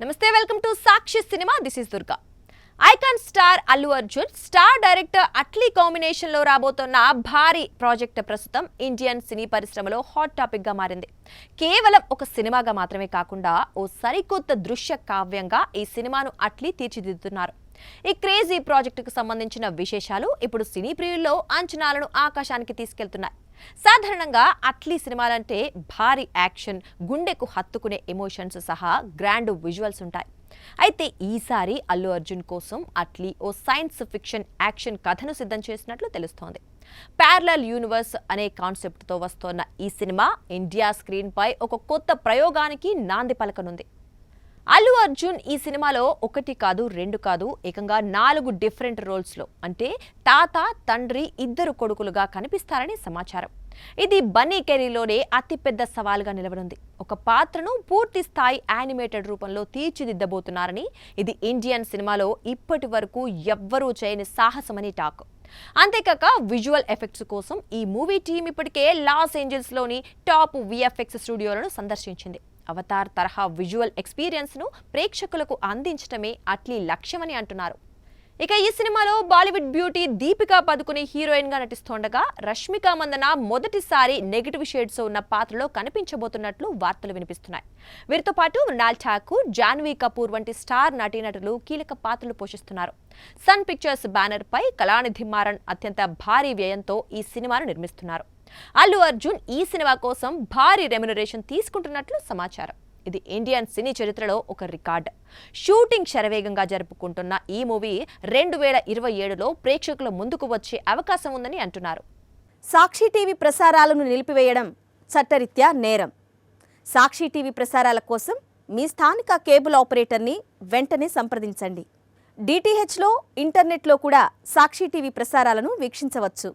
నమస్తే welcome to Sakshi cinema this is Durga. Icon star Allu Arjun star director Atlee combination లో రాబోతున్న భారీ ప్రాజెక్ట్ ప్రస్తుతం ఇండియన్ సినీ పరిశ్రమలో హాట్ టాపిక్ గా మారింది. కేవలం ఒక సినిమాగా మాత్రమే కాకుండా ఓ సరికొత్త దృశ్య కావ్యంగా ఈ సినిమాను అట్లీ తీర్చిదిద్దుతున్నారు. ఈ క్రేజీ ప్రాజెక్టుకు సంబంధించిన విశేషాలు ఇప్పుడు సినీ ప్రియుల్లో అంచనాలను ఆకాశానికి తీసుకెళ్తున్నాయి. సాధారణంగా అట్లీ సినిమాలంటే భారీ యాక్షన్, గుండెకు హత్తుకునే ఎమోషన్స్ సహా గ్రాండ్ విజువల్స్ ఉంటాయి. అయితే ఈసారి అల్లు అర్జున్ కోసం అట్లీ ఓ సైన్స్ ఫిక్షన్ యాక్షన్ కథను సిద్ధం చేసినట్లు తెలుస్తోంది. ప్యారలల్ యూనివర్స్ అనే కాన్సెప్ట్తో వస్తోన్న ఈ సినిమా ఇండియా స్క్రీన్ పై ఒక కొత్త ప్రయోగానికి నాంది పలకనుంది. అల్లు అర్జున్ ఈ సినిమాలో ఒకటి కాదు, రెండు కాదు, ఏకంగా 4 డిఫరెంట్ రోల్స్లో అంటే తాత, తండ్రి, ఇద్దరు కొడుకులుగా కనిపిస్తారని సమాచారం. ఇది బన్నీ కెరీర్లోనే అతిపెద్ద సవాల్గా నిలవనుంది. ఒక పాత్రను పూర్తి స్థాయి యానిమేటెడ్ రూపంలో తీర్చిదిద్దబోతున్నారని, ఇది ఇండియన్ సినిమాలో ఇప్పటి వరకు ఎవ్వరూ చేయని సాహసమని టాక్. అంతేకాక విజువల్ ఎఫెక్ట్స్ కోసం ఈ మూవీ టీం ఇప్పటికే లాస్ ఏంజల్స్లోని టాప్ విఎఫ్ఎక్స్ స్టూడియోలను సందర్శించింది. అవతార్ తరహా విజువల్ ఎక్స్పీరియన్స్ ను ప్రేక్షకులకు అందించడమే అట్లీ లక్ష్యమని అంటున్నారు. ఇక ఈ సినిమాలో బాలీవుడ్ బ్యూటీ దీపికా పదుకుని హీరోయిన్ గా నటిస్తోండగా, రష్మిక మందన మొదటిసారి నెగటివ్ షేడ్స్ ఉన్న పాత్రలో కనిపించబోతున్నట్లు వార్తలు వినిపిస్తున్నాయి. వీరితో పాటు మృణాల్ ఠాకూర్, జాన్వీ కపూర్ వంటి స్టార్ నటీనటులు కీలక పాత్రలు పోషిస్తున్నారు. సన్ పిక్చర్స్ బ్యానర్ పై కళానిధి మారన్ అత్యంత భారీ వ్యయంతో ఈ సినిమాను నిర్మిస్తున్నారు. అల్లు అర్జున్ ఈ సినిమా కోసం భారీ రెమ్యునరేషన్ తీసుకుంటున్నట్లు సమాచారం. ఇది ఇండియన్ సినీ చరిత్రలో ఒక రికార్డ్. షూటింగ్ శరవేగంగా జరుపుకుంటున్న ఈ మూవీ 2027లో ప్రేక్షకుల ముందుకు వచ్చే అవకాశం ఉందని అంటున్నారు. సాక్షి టీవీ ప్రసారాలను నిలిపివేయడం చట్టరీత్యా నేరం. సాక్షి టీవీ ప్రసారాల కోసం మీ స్థానిక కేబుల్ ఆపరేటర్ని వెంటనే సంప్రదించండి. డిటిహెచ్లో, ఇంటర్నెట్లో కూడా సాక్షి టీవీ ప్రసారాలను వీక్షించవచ్చు.